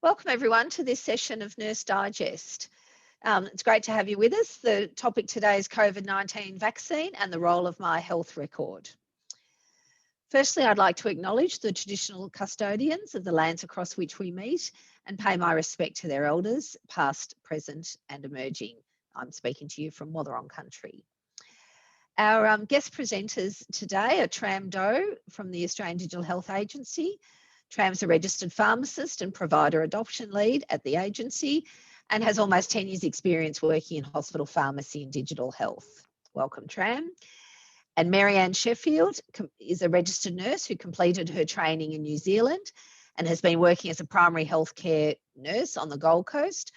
Welcome everyone to this session of Nurse Digest. It's great to have you with us. The topic today is COVID-19 vaccine and the role of my health record. Firstly, I'd like to acknowledge the traditional custodians of the lands across which we meet and pay my respect to their elders, past, present and emerging. I'm speaking to you from Wathaurong country. Our guest presenters today are Tram Do from the Australian Digital Health Agency. Tram's a registered pharmacist and provider adoption lead at the agency and has almost 10 years experience working in hospital pharmacy and digital health. Welcome, Tram. And Marianne Sheffield is a registered nurse who completed her training in New Zealand and has been working as a primary healthcare nurse on the Gold Coast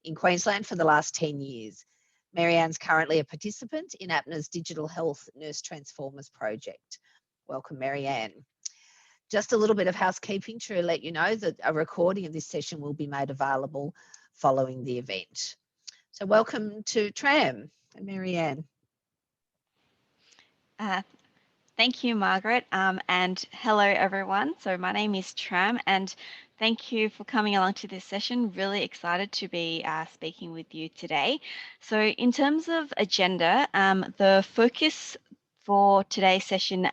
in Queensland for the last 10 years. Marianne's currently a participant in APNA's Digital Health Nurse Transformers project. Welcome, Marianne. Just a little bit of housekeeping to let you know that a recording of this session will be made available following the event. So welcome to Tram and Marianne. Thank you, Margaret, and hello everyone. So my name is Tram and thank you for coming along to this session. Really excited to be speaking with you today. So in terms of agenda, the focus for today's session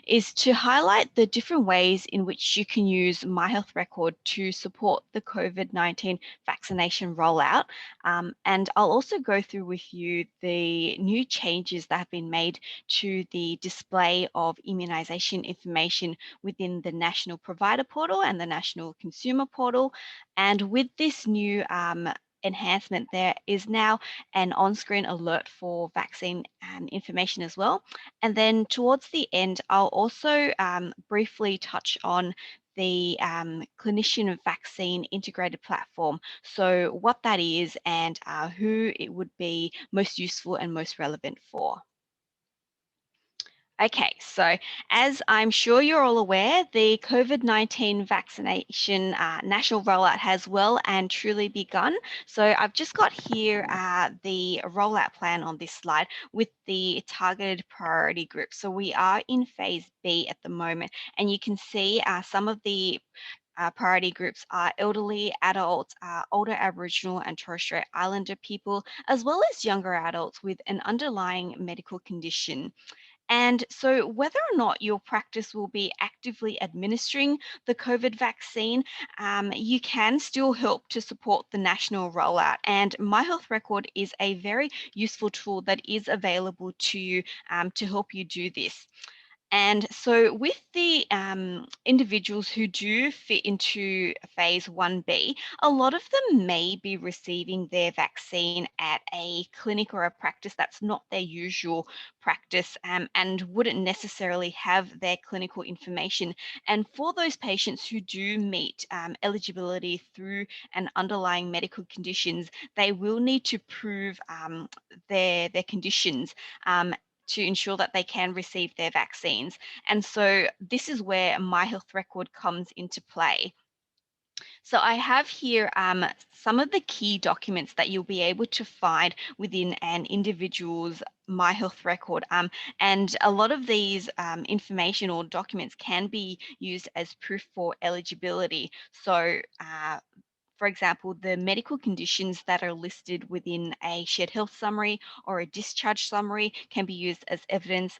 is to highlight the different ways in which you can use My Health Record to support the COVID-19 vaccination rollout. And I'll also go through with you the new changes that have been made to the display of immunisation information within the National Provider Portal and the National Consumer Portal. And with this new enhancement, there is now an on-screen alert for vaccine information as well. And then towards the end, I'll also briefly touch on the clinician vaccine integrated platform. So what that is and who it would be most useful and most relevant for. Okay, so as I'm sure you're all aware, the COVID-19 vaccination national rollout has well and truly begun. So I've just got here the rollout plan on this slide with the targeted priority group. So we are in phase B at the moment, and you can see some of the priority groups are elderly, adults, older Aboriginal and Torres Strait Islander people, as well as younger adults with an underlying medical condition. And so whether or not your practice will be actively administering the COVID vaccine, you can still help to support the national rollout. And My Health Record is a very useful tool that is available to you to help you do this. And so with the individuals who do fit into phase 1B, a lot of them may be receiving their vaccine at a clinic or a practice that's not their usual practice and wouldn't necessarily have their clinical information. And for those patients who do meet eligibility through an underlying medical conditions, they will need to prove their conditions to ensure that they can receive their vaccines. And so this is where My Health Record comes into play. So I have here some of the key documents that you'll be able to find within an individual's My Health Record. And a lot of these information or documents can be used as proof for eligibility. So for example, the medical conditions that are listed within a shared health summary or a discharge summary can be used as evidence,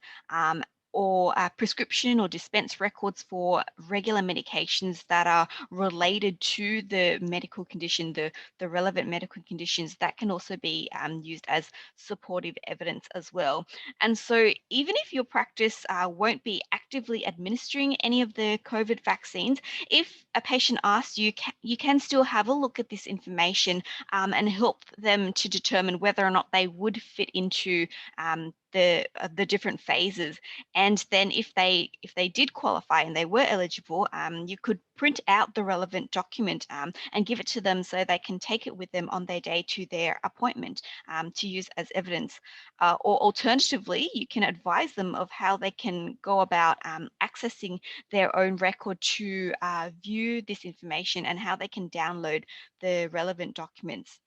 or prescription or dispense records for regular medications that are related to the medical condition, the relevant medical conditions, that can also be used as supportive evidence as well. And so even if your practice won't be actively administering any of the COVID vaccines, if a patient asks you, you can still have a look at this information and help them to determine whether or not they would fit into the different phases. And then if they did qualify and they were eligible, you could print out the relevant document and give it to them so they can take it with them on their day to their appointment to use as evidence. Or alternatively, you can advise them of how they can go about accessing their own record to view this information and how they can download the relevant documents.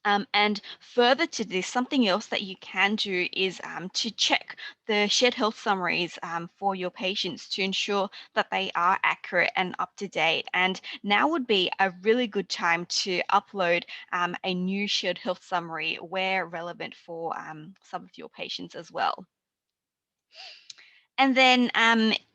And further to this, something else that you can do is to check the shared health summaries for your patients to ensure that they are accurate and up to date. And now would be a really good time to upload a new shared health summary where relevant for some of your patients as well. And then,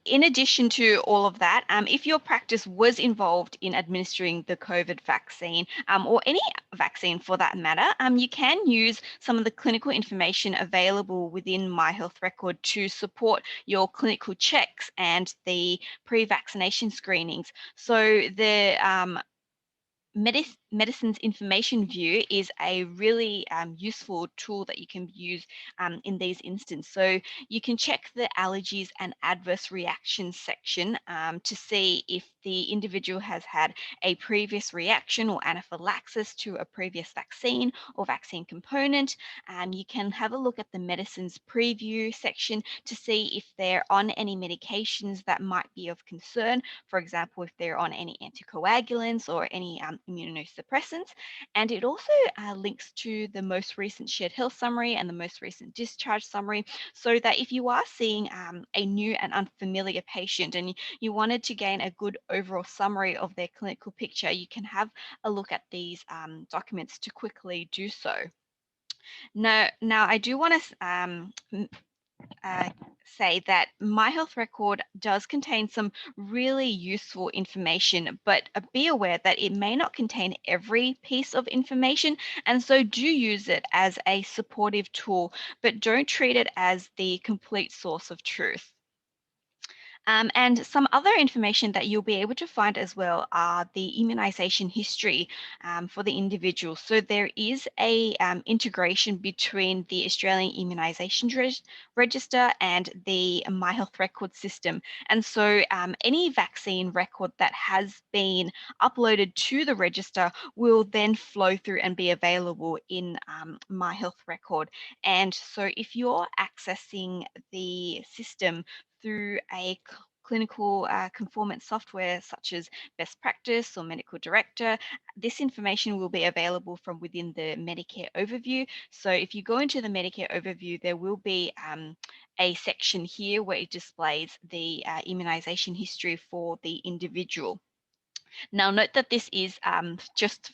in addition to all of that, if your practice was involved in administering the COVID vaccine or any vaccine for that matter, you can use some of the clinical information available within My Health Record to support your clinical checks and the pre-vaccination screenings. So the Medicines Information View is a really useful tool that you can use in these instances. So you can check the allergies and adverse reactions section to see if the individual has had a previous reaction or anaphylaxis to a previous vaccine or vaccine component. You can have a look at the medicines preview section to see if they're on any medications that might be of concern. For example, if they're on any anticoagulants or any immunosuppressants. And it also links to the most recent shared health summary and the most recent discharge summary, so that if you are seeing a new and unfamiliar patient and you wanted to gain a good overall summary of their clinical picture, you can have a look at these documents to quickly do so. Now I do want to say that My Health Record does contain some really useful information, but be aware that it may not contain every piece of information, and so do use it as a supportive tool, but don't treat it as the complete source of truth. And some other information that you'll be able to find as well are the immunization history for the individual. So there is a integration between the Australian Immunisation Register and the My Health Record system. And so any vaccine record that has been uploaded to the register will then flow through and be available in My Health Record. And so if you're accessing the system through a clinical conformance software such as Best Practice or Medical Director, this information will be available from within the Medicare overview. So if you go into the Medicare overview, there will be a section here where it displays the immunization history for the individual. Now, note that this is just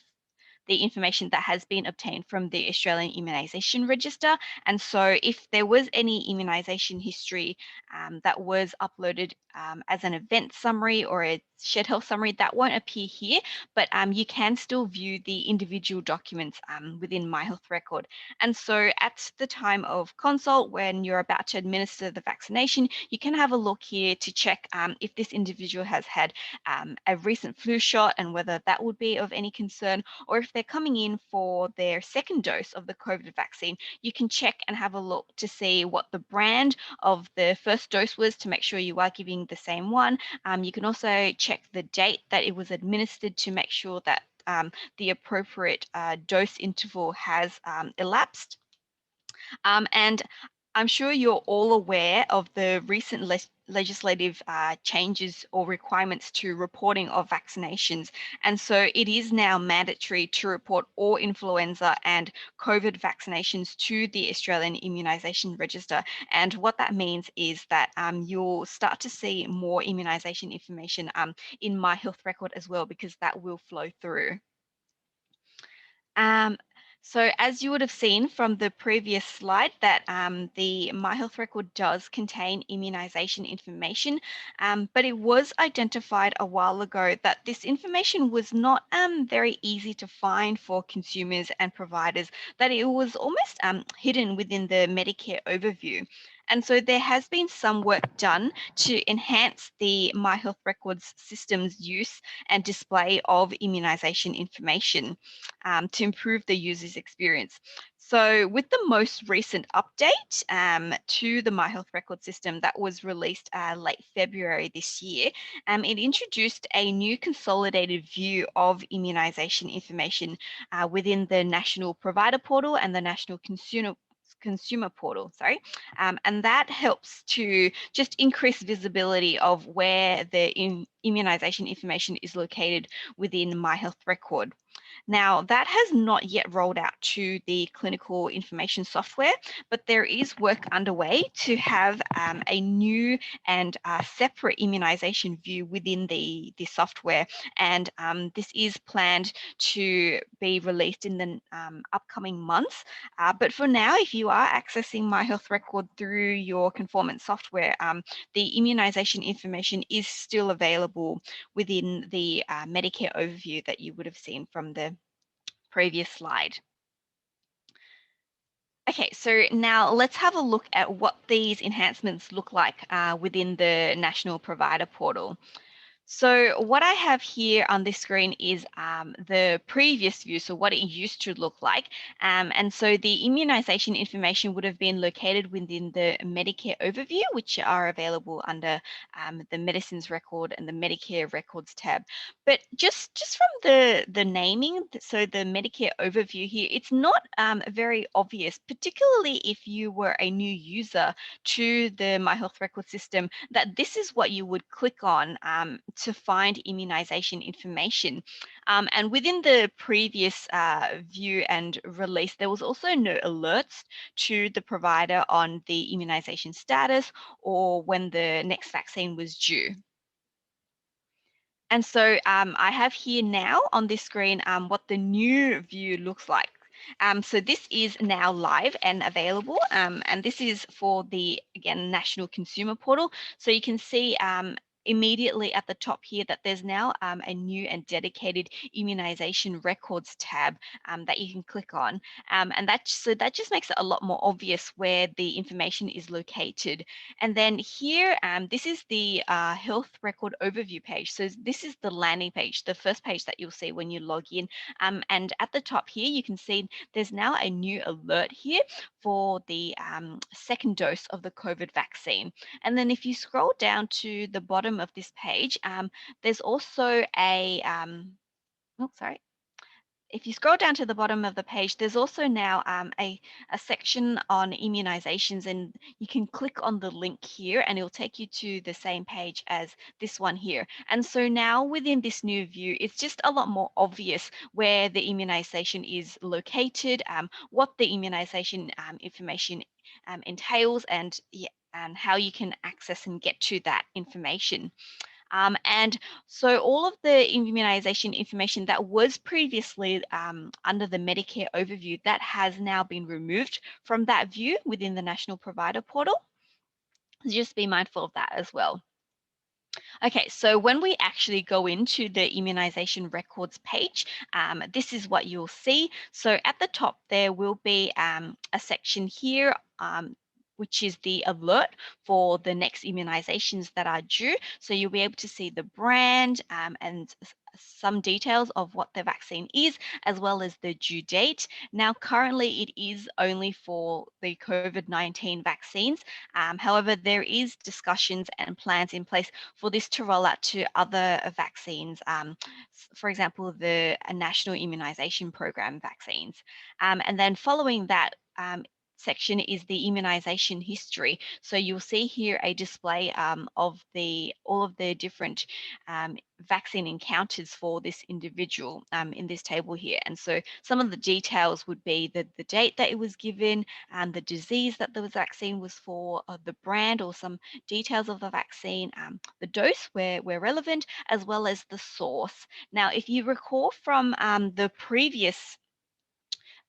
the information that has been obtained from the Australian Immunisation Register. And so if there was any immunisation history that was uploaded as an event summary or a shared health summary, that won't appear here, but you can still view the individual documents within My Health Record. And so at the time of consult, when you're about to administer the vaccination, you can have a look here to check if this individual has had a recent flu shot and whether that would be of any concern, or if they're coming in for their second dose of the COVID vaccine, you can check and have a look to see what the brand of the first dose was to make sure you are giving the same one. You can also check the date that it was administered to make sure that the appropriate dose interval has elapsed. And I'm sure you're all aware of the recent legislative changes or requirements to reporting of vaccinations. And so it is now mandatory to report all influenza and COVID vaccinations to the Australian Immunisation Register. And what that means is that you'll start to see more immunisation information in My Health Record as well, because that will flow through. So as you would have seen from the previous slide, that the My Health Record does contain immunisation information, but it was identified a while ago that this information was not very easy to find for consumers and providers, that it was almost hidden within the Medicare overview. And so there has been some work done to enhance the My Health Records system's use and display of immunisation information to improve the user's experience. So with the most recent update to the My Health Record system that was released late February this year, it introduced a new consolidated view of immunisation information within the National Provider Portal and the National Consumer Portal, and that helps to just increase visibility of where the immunization information is located within My Health Record. Now, that has not yet rolled out to the clinical information software, but there is work underway to have a new and separate immunization view within the software. And this is planned to be released in the upcoming months. But for now, if you are accessing My Health Record through your conformance software, the immunization information is still available within the Medicare overview that you would have seen from the previous slide. Okay, so now let's have a look at what these enhancements look like within the National Provider Portal. So what I have here on this screen is the previous view, so what it used to look like. And so the immunization information would have been located within the Medicare overview, which are available under the Medicines Record and the Medicare Records tab. But just from the naming, so the Medicare overview here, it's not very obvious, particularly if you were a new user to the My Health Record system, that this is what you would click on to find immunization information. And within the previous view and release, there was also no alerts to the provider on the immunization status or when the next vaccine was due. And so I have here now on this screen what the new view looks like. So this is now live and available, and this is for the, again, National Consumer Portal. So you can see immediately at the top here that there's now a new and dedicated Immunization Records tab that you can click on. And that just makes it a lot more obvious where the information is located. And then here, this is the health record overview page. So this is the landing page, the first page that you'll see when you log in. And at the top here, you can see there's now a new alert here for the second dose of the COVID vaccine. And then if you scroll down to the bottom of this page, there's also a, if you scroll down to the bottom of the page, there's also now a section on immunizations, and you can click on the link here and it'll take you to the same page as this one here. And so now within this new view, it's just a lot more obvious where the immunization is located, what the immunization information entails, and how you can access and get to that information. And so all of the immunization information that was previously under the Medicare overview, that has now been removed from that view within the National Provider Portal. Just be mindful of that as well. Okay, so when we actually go into the Immunization Records page, this is what you'll see. So at the top, there will be a section here which is the alert for the next immunizations that are due. So you'll be able to see the brand and some details of what the vaccine is, as well as the due date. Now, currently it is only for the COVID-19 vaccines. However, there is discussions and plans in place for this to roll out to other vaccines. For example, the National Immunization Program vaccines. And then following that, section is the immunization history. So you'll see here a display of all of the different vaccine encounters for this individual in this table here. And so some of the details would be the date that it was given, and the disease that the vaccine was for, the brand or some details of the vaccine, the dose where relevant, as well as the source. Now, if you recall from the previous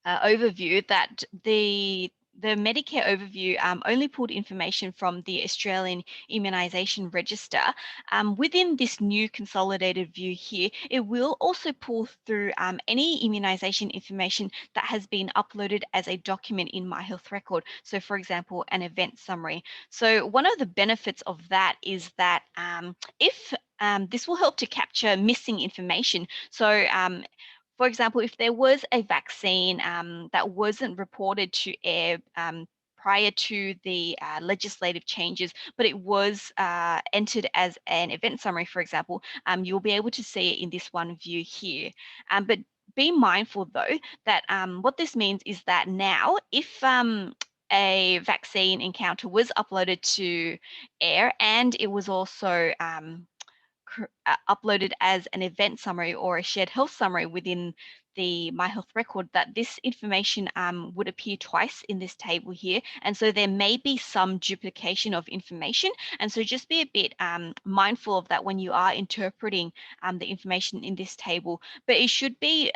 overview that the Medicare overview only pulled information from the Australian Immunisation Register. Within this new consolidated view here, it will also pull through any immunisation information that has been uploaded as a document in My Health Record. So for example, an event summary. So one of the benefits of that is that if this will help to capture missing information. So for example, if there was a vaccine that wasn't reported to air prior to the legislative changes, but it was entered as an event summary, for example, you'll be able to see it in this one view here. But be mindful, though, that what this means is that now, if a vaccine encounter was uploaded to air and it was also uploaded as an event summary or a shared health summary within the My Health record, that this information would appear twice in this table here. And so there may be some duplication of information. And so just be a bit mindful of that when you are interpreting the information in this table. But it should be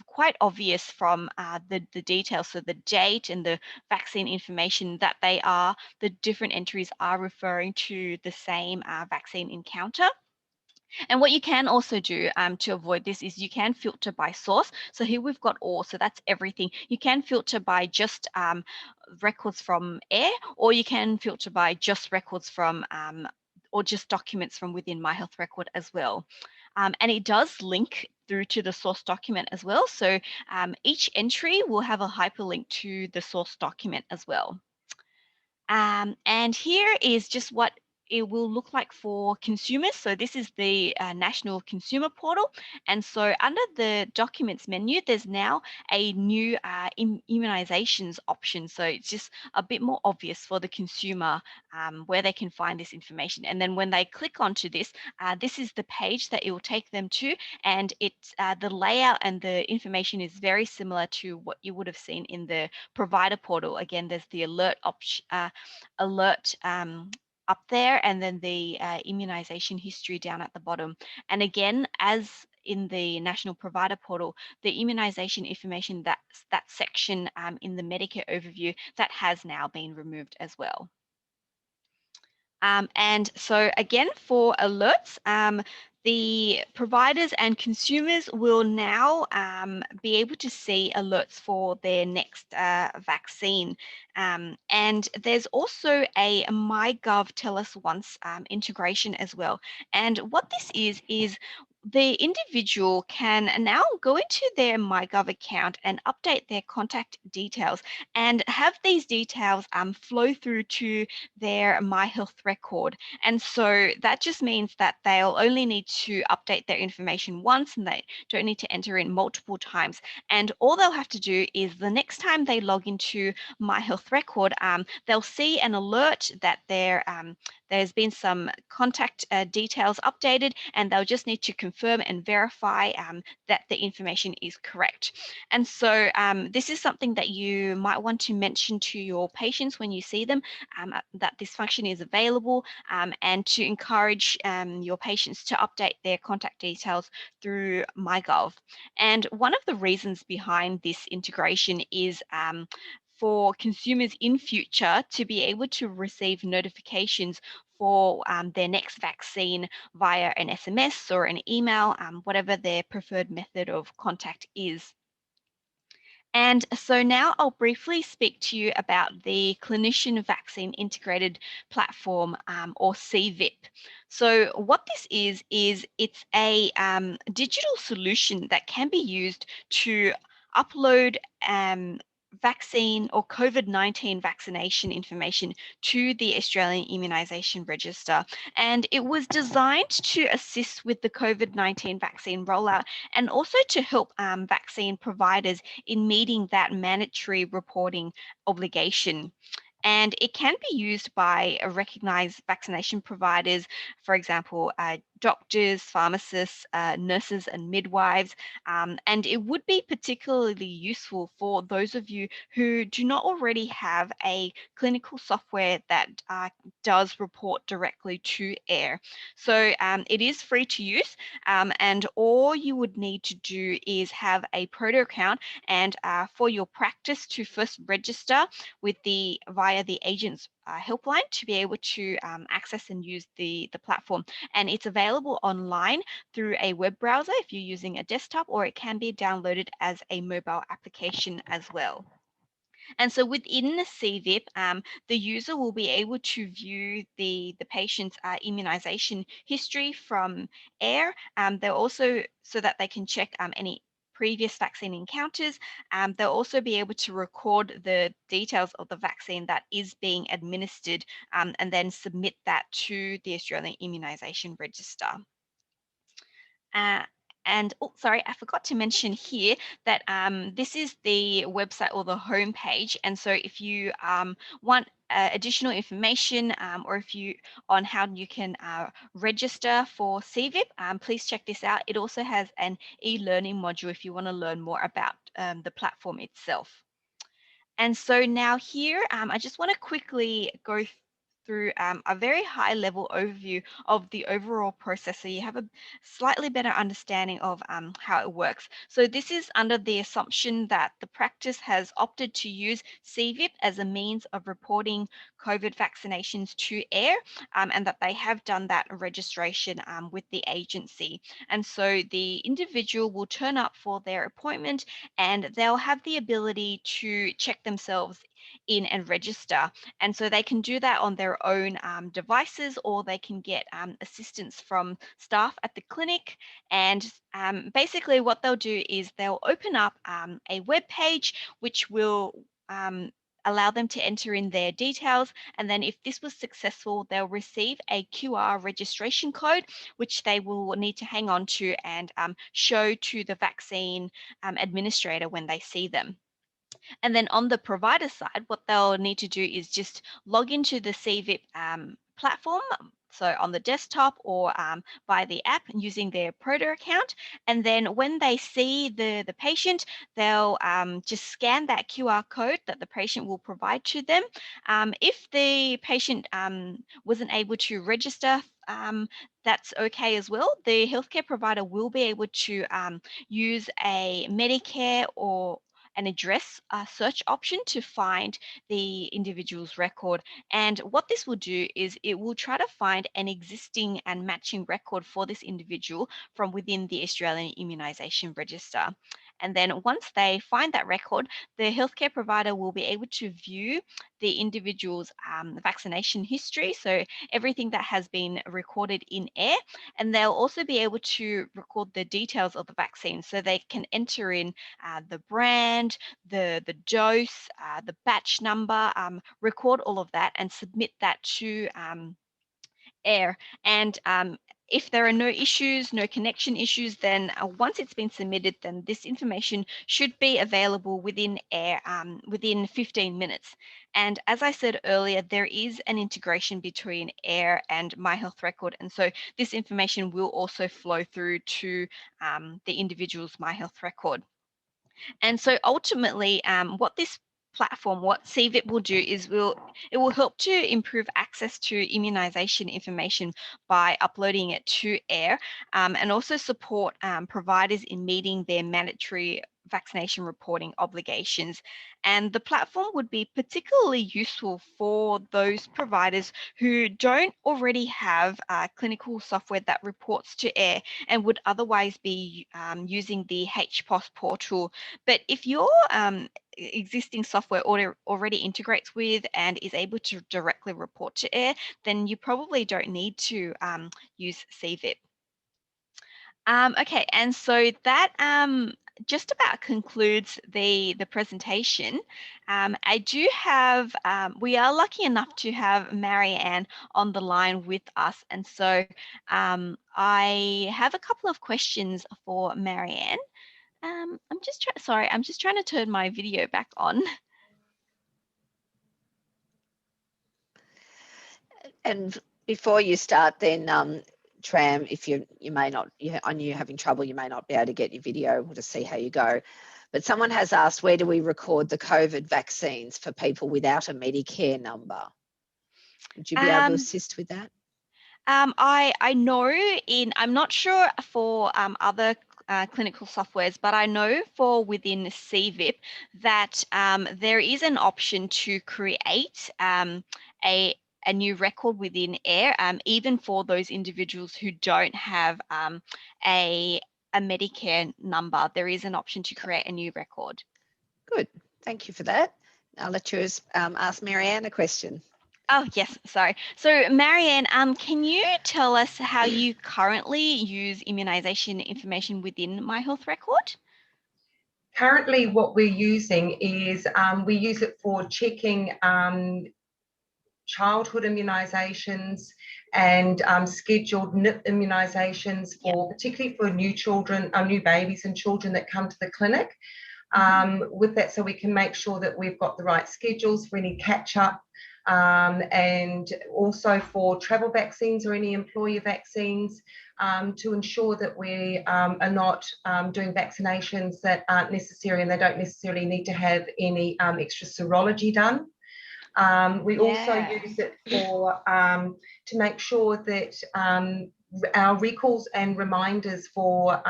quite obvious from the details, so the date and the vaccine information, that the different entries are referring to the same vaccine encounter. And what you can also do to avoid this is you can filter by source. So here we've got all, so that's everything. You can filter by just records from air, or you can filter by just records from or just documents from within My Health record as well. And it does link through to the source document as well. So each entry will have a hyperlink to the source document as well. And here is just what it will look like for consumers. So this is the National Consumer Portal. And so under the Documents menu, there's now a new immunizations option. So it's just a bit more obvious for the consumer where they can find this information. And then when they click onto this, this is the page that it will take them to. And it's the layout and the information is very similar to what you would have seen in the provider portal. Again, there's the alert option, up there, and then the immunization history down at the bottom. And again, as in the National Provider Portal, the immunization information, that section in the Medicare overview, that has now been removed as well. And so again, for alerts, the providers and consumers will now be able to see alerts for their next vaccine. And there's also a MyGov Telus Once integration as well. And what this is the individual can now go into their MyGov account and update their contact details and have these details flow through to their My Health record. And so that just means that they'll only need to update their information once, and they don't need to enter in multiple times. And all they'll have to do is the next time they log into My Health record, they'll see an alert that there's been some contact details updated, and they'll just need to confirm and verify that the information is correct. And so this is something that you might want to mention to your patients when you see them, that this function is available, and to encourage your patients to update their contact details through MyGov. And one of the reasons behind this integration is for consumers in future to be able to receive notifications for their next vaccine via an SMS or an email, whatever their preferred method of contact is. And so now I'll briefly speak to you about the Clinician Vaccine Integrated Platform, or CVIP. So what this is it's a digital solution that can be used to upload vaccine or COVID-19 vaccination information to the Australian Immunisation Register. And it was designed to assist with the COVID-19 vaccine rollout and also to help vaccine providers in meeting that mandatory reporting obligation. And it can be used by recognized vaccination providers, for example, doctors, pharmacists, nurses, and midwives. And it would be particularly useful for those of you who do not already have a clinical software that does report directly to AIR. So it is free to use, and all you would need to do is have a Proto account, and for your practice to first register with via the agent's helpline to be able to access and use the platform. And it's available online through a web browser if you're using a desktop, or it can be downloaded as a mobile application as well. And so within the CVIP, the user will be able to view the patient's immunization history from AIR. They'll also, so that they can check any previous vaccine encounters. They'll also be able to record the details of the vaccine that is being administered, and then submit that to the Australian Immunisation Register. And oh, sorry, I forgot to mention here that this is the website or the home page. And so if you want additional information or if you on how you can register for CVIP, please check this out. It also has an e-learning module if you want to learn more about the platform itself. And so now here, I just want to quickly go through a very high level overview of the overall process so you have a slightly better understanding of how it works. So this is under the assumption that the practice has opted to use CVIP as a means of reporting COVID vaccinations to AIR and that they have done that registration with the agency. And so the individual will turn up for their appointment and they'll have the ability to check themselves in and register. And so they can do that on their own devices, or they can get assistance from staff at the clinic. And basically what they'll do is they'll open up a web page which will allow them to enter in their details. And then if this was successful, they'll receive a QR registration code, which they will need to hang on to and show to the vaccine administrator when they see them. And then on the provider side, what they'll need to do is just log into the CVIP platform. So on the desktop or by the app using their Proto account. And then when they see the patient, they'll just scan that QR code that the patient will provide to them. If the patient wasn't able to register, that's okay as well. The healthcare provider will be able to use a Medicare or an address search option to find the individual's record. And what this will do is it will try to find an existing and matching record for this individual from within the Australian Immunisation Register. And then once they find that record, the healthcare provider will be able to view the individual's vaccination history, so everything that has been recorded in AIR, and they'll also be able to record the details of the vaccine, so they can enter in the brand, the dose, the batch number, record all of that and submit that to AIR. And if there are no issues, no connection issues, then once it's been submitted, then this information should be available within AIR within 15 minutes. And as I said earlier, there is an integration between AIR and MyHealth Record. And so this information will also flow through to the individual's MyHealth Record. And so ultimately, what this platform, what CVIP will do is it will help to improve access to immunisation information by uploading it to AIR and also support providers in meeting their mandatory vaccination reporting obligations. And the platform would be particularly useful for those providers who don't already have clinical software that reports to AIR and would otherwise be using the HPOS portal. But if your existing software already integrates with and is able to directly report to AIR, then you probably don't need to use CVIP. Okay, and so that just about concludes the presentation. I do have, we are lucky enough to have Marianne on the line with us, and so I have a couple of questions for Marianne. I'm just trying to turn my video back on. And before you start, then Tram, if you may not, I knew you're having trouble, you may not be able to get your video. We'll just see how you go. But someone has asked, where do we record the COVID vaccines for people without a Medicare number? Would you be able to assist with that? I know I'm not sure for other clinical softwares, but I know for within CVIP that there is an option to create a new record within AIR, even for those individuals who don't have a Medicare number. There is an option to create a new record. Good, thank you for that. I'll let you ask Marianne a question. Oh, yes, sorry. So Marianne, can you tell us how you currently use immunisation information within MyHealth Record? Currently, what we're using is we use it for checking childhood immunisations, and scheduled NIP immunisations for particularly for new children, new babies and children that come to the clinic. With that, so we can make sure that we've got the right schedules for any catch-up, and also for travel vaccines or any employer vaccines, to ensure that we are not doing vaccinations that aren't necessary, and they don't necessarily need to have any extra serology done. We also use it for to make sure that our recalls and reminders for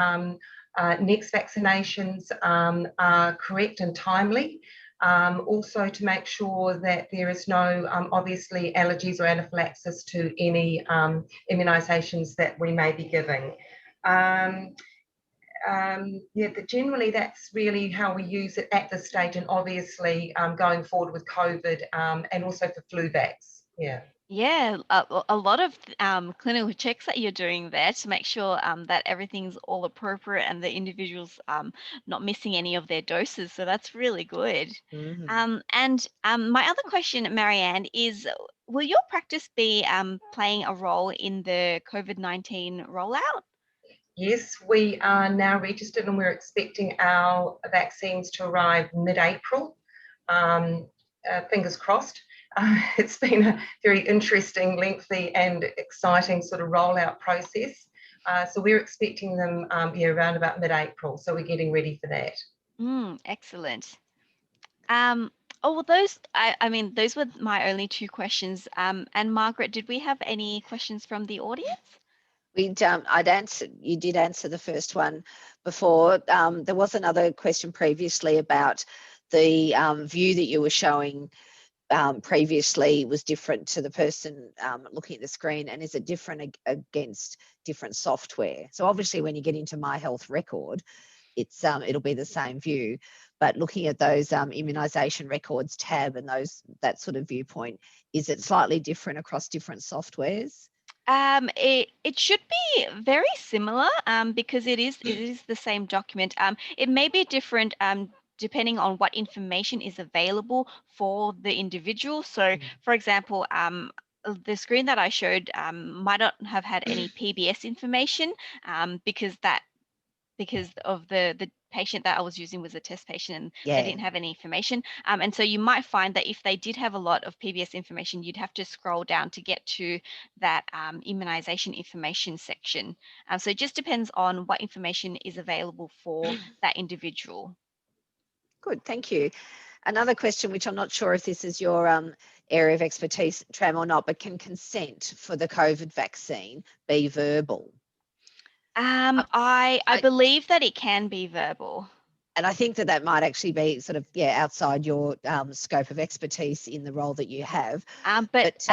next vaccinations are correct and timely. Also to make sure that there is no obviously allergies or anaphylaxis to any immunisations that we may be giving. But generally that's really how we use it at this stage, and obviously going forward with COVID and also for flu vax. Yeah, a lot of clinical checks that you're doing there to make sure that everything's all appropriate and the individual's not missing any of their doses. So that's really good. And my other question, Marianne, is will your practice be playing a role in the COVID-19 rollout? Yes, we are now registered and we're expecting our vaccines to arrive mid-April. Fingers crossed. It's been a very interesting, lengthy and exciting sort of rollout process. So we're expecting them around about mid-April. So we're getting ready for that. Excellent. Oh, well, those, I mean, those were my only two questions. And Margaret, did we have any questions from the audience? You did answer the first one before. There was another question previously about the view that you were showing previously was different to the person looking at the screen, and is it different against different software? So obviously when you get into My Health Record, it's it'll be the same view, but looking at those Immunisation Records tab and that sort of viewpoint, is it slightly different across different softwares? It should be very similar because it is the same document. It may be different depending on what information is available for the individual. So, for example, the screen that I showed might not have had any PBS information because of the patient that I was using was a test patient and they didn't have any information. And so you might find that if they did have a lot of PBS information, you'd have to scroll down to get to that immunization information section. So it just depends on what information is available for that individual. Good, thank you. Another question, which I'm not sure if this is your area of expertise, Tram, or not, but can consent for the COVID vaccine be verbal? I believe that it can be verbal. And I think that might actually be sort of, outside your scope of expertise in the role that you have. But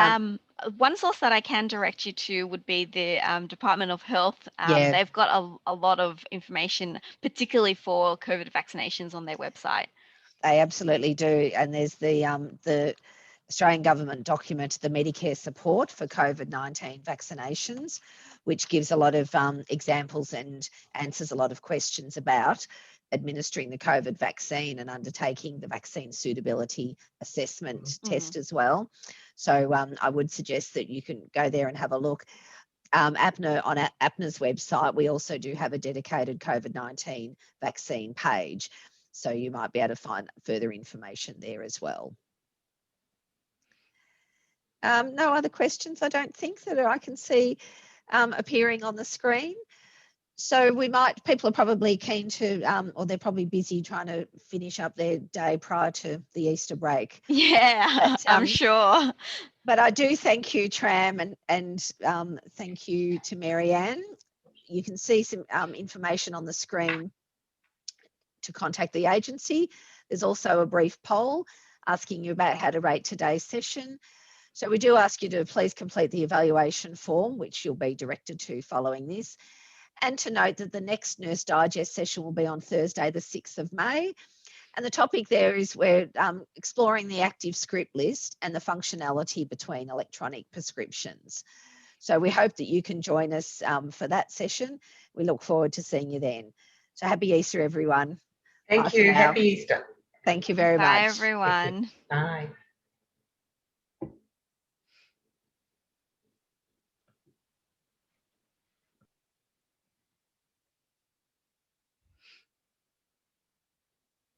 one source that I can direct you to would be the Department of Health. They've got a lot of information, particularly for COVID vaccinations on their website. They absolutely do. And there's the Australian government document, the Medicare support for COVID-19 vaccinations, which gives a lot of examples and answers a lot of questions about administering the COVID vaccine and undertaking the vaccine suitability assessment test as well. So I would suggest that you can go there and have a look. APNA, on APNA's website, we also do have a dedicated COVID-19 vaccine page. So you might be able to find further information there as well. No other questions, I don't think, that I can see appearing on the screen. So people are probably keen to, or they're probably busy trying to finish up their day prior to the Easter break. Yeah, but, I'm sure. But I do thank you, Tram, and thank you to Marianne. You can see some information on the screen to contact the agency. There's also a brief poll asking you about how to rate today's session. So we do ask you to please complete the evaluation form, which you'll be directed to following this. And to note that the next Nurse Digest session will be on Thursday, the 6th of May. And the topic there is we're exploring the active script list and the functionality between electronic prescriptions. So we hope that you can join us for that session. We look forward to seeing you then. So happy Easter, everyone. Thank you. Happy Easter. Thank you very much. Bye, everyone. Bye.